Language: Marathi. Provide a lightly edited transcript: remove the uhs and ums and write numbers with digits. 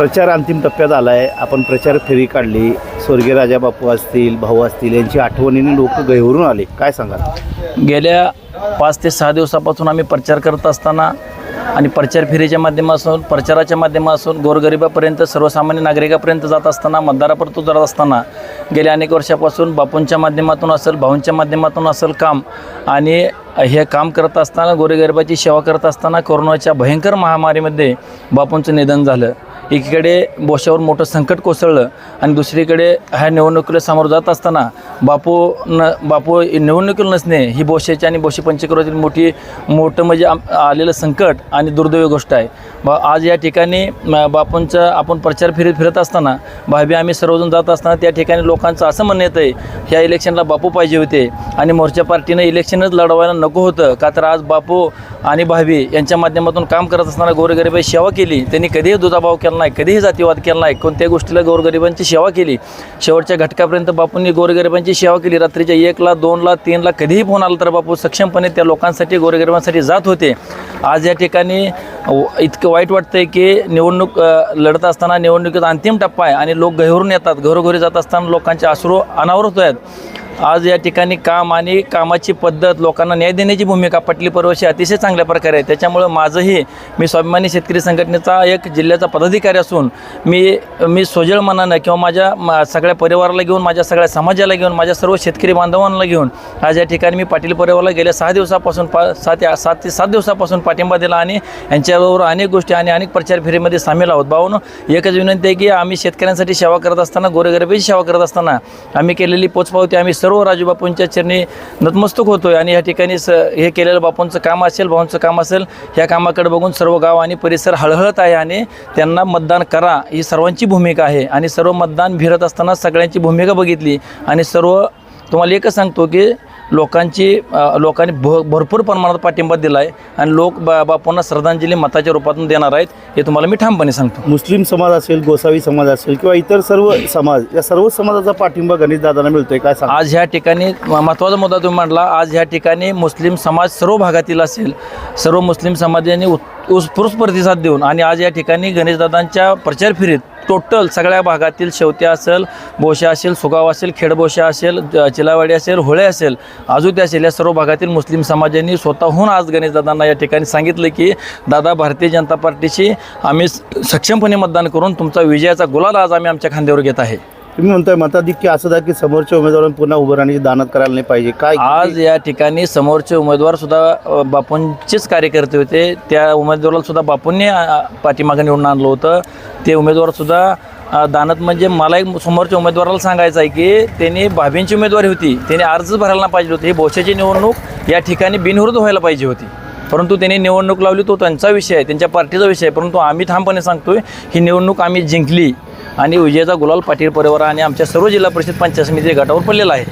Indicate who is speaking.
Speaker 1: प्रचार अंतिम टप्प्यात आला आहे. आपण प्रचार फेरी काढली. स्वर्गीय राजाबापू असतील, भाऊ असतील, यांची आठवणीने लोक गहिवरून आले. काय सांगाल?
Speaker 2: गेल्या 5 ते 6 दिवसापासून आम्ही प्रचार करत असताना आणि प्रचार फेरीच्या माध्यमातून, प्रचाराच्या माध्यमातून गोरगरिबापर्यंत, सर्वसामान्य नागरिकापर्यंत जात असताना, मतदारापर्यंत जात असताना गेल्या अनेक वर्षापासून बापूंच्या माध्यमातून असेल, भाऊंच्या माध्यमातून असेल काम, आणि हे काम करत असताना, गोरगरिबाची सेवा करत असताना कोरोनाच्या भयंकर महामारीमध्ये बापूंचं निधन झालं. एकीकडे बोशावर मोठं संकट कोसळलं आणि दुसरीकडे ह्या निवडणुकीला सामोरं जात असताना बापू निवडणुकीला नसणे ही बोशाची आणि बोशी पंचक्रोशीतील मोठं म्हणजे आलेलं संकट आणि दुर्दैवी गोष्ट आहे. आज या ठिकाणी बापूंचं आपण प्रचार फिरत असताना भावी आम्ही सर्वजण जात असताना त्या ठिकाणी लोकांचं असं म्हणणं येतं आहे, ह्या इलेक्शनला बापू पाहिजे होते आणि मोर्चा पार्टीनं इलेक्शनच लढवायला नको होतं, का तर आज बापू आणि भावी यांच्या माध्यमातून काम करत असताना गोरगरिबाची सेवा केली. त्यांनी कधीही दुजाभाव केला नाही, कधीही जातीवाद केला नाही, कोणत्याही गोष्टीला गोरगरिबांची सेवा केली. शेवटच्या घटकापर्यंत बापूंनी गोरगरिबांची सेवा केली. रात्रीच्या 1ला, 2ला, 3ला कधीही फोन आला तर बापू सक्षमपणे त्या लोकांसाठी, गोरगरिबांसाठी जात होते. आज या ठिकाणी इतकं वाईट वाटतं आहे की निवडणूक लढत असताना निवडणुकीचा अंतिम टप्पा आहे आणि लोक गहिवरून येतात. घरोघरी जात असताना लोकांचे अश्रू अनावर होत आहेत. आज या ठिकाणी काम आणि कामाची पद्धत, लोकांना न्याय देण्याची भूमिका पाटली पर्वशी अतिशय चांगल्या प्रकारे आहे. त्याच्यामुळं मी स्वाभिमानी शेतकरी संघटनेचा एक जिल्ह्याचा पदाधिकारी असून मी सोजळ मनानं किंवा माझ्या सगळ्या परिवाराला घेऊन, माझ्या सगळ्या समाजाला घेऊन, माझ्या सर्व शेतकरी बांधवांना घेऊन आज या ठिकाणी मी पाटील परिवाराला गेल्या 6 दिवसापासून 7 ते 7 दिवसापासून पाठिंबा दिला आणि यांच्याबरोबर अनेक गोष्टी आणि अनेक प्रचार फेरीमध्ये सामील आहोत. भाऊनो, एकच विनंती आहे की आम्ही शेतकऱ्यांसाठी सेवा करत असताना, गोरगरिबाची सेवा करत असताना आम्ही केलेली पोचपावती आम्ही सर्व राजूबापूंच्या चरणी नतमस्तक होतोय आणि या ठिकाणी हे केलेलं बापूंचं काम असेल, भाऊंचं काम असेल, ह्या कामाकडे बघून सर्व गाव आणि परिसर हळहळत आहे आणि त्यांना मतदान करा ही सर्वांची भूमिका आहे. आणि सर्व मतदान भिरत असताना सगळ्यांची भूमिका बघितली आणि तुम्हाला एकच सांगतो की लोकांनी भरपूर प्रमाणात पाठिंबा दिला आहे आणि लोक बापूंना श्रद्धांजली मताच्या रूपातून देणार आहेत, हे तुम्हाला मी ठामपणे सांगतो.
Speaker 1: मुस्लिम समाज असेल, गोसावी समाज असेल किंवा इतर सर्व समाज, या सर्व समाजाचा पाठिंबा गणेशदादांना मिळतोय. काय सांगा?
Speaker 2: आज ह्या ठिकाणी महत्त्वाचा मुद्दा तुम्ही मांडला. आज ह्या ठिकाणी मुस्लिम समाज सर्व भागातील असेल, सर्व मुस्लिम समाजाने उत्स्फूर्त प्रतिसाद देऊन आणि आज या ठिकाणी गणेशदादांच्या प्रचार फेरीत टोटल सगळ्या भागातील शेवते असेल, बोशा असेल, सुगाव असेल, खेडबोशा असेल, चिलावाडी असेल, होळे असेल, आजुते असेल, या सर्व भागातील मुस्लिम समाजांनी स्वतःहून आज गणेशदादांना या ठिकाणी सांगितलं की दादा, भारतीय जनता पार्टीशी आम्ही सक्षमपणे मतदान करून तुमचा विजयाचा गुलाल आज आम्ही आमच्या खांद्यावर घेत आहे.
Speaker 1: तुम्ही म्हणताय मताधिक्य असं द्या की समोरच्या उमेदवारांना पुन्हा उभं राहण्याची दानत करायला नाही पाहिजे. काय
Speaker 2: आज या ठिकाणी समोरचे उमेदवार सुद्धा बापूंचेच कार्यकर्ते होते. त्या उमेदवाराला सुद्धा बापूंनी पाठीमागे निवडून आणलं होतं. ते उमेदवार सुद्धा दानत म्हणजे मला एक समोरच्या उमेदवाराला सांगायचं आहे की त्यांनी भाभींची उमेदवारी होती, त्यांनी अर्जच भरायला पाहिजे होते. ही बोशाची निवडणूक या ठिकाणी बिनविरोध व्हायला पाहिजे होती, परंतु त्यांनी निवडणूक लावली. तो त्यांचा विषय आहे, त्यांच्या पार्टीचा विषय आहे. परंतु आम्ही ठामपणे सांगतोय ही निवडणूक आम्ही जिंकली आणि विजयाचा गुलाल पाटील परिवार आणि आमच्या सर्व जिल्हा परिषद पंचायत समिती गटावर पडलेला आहे.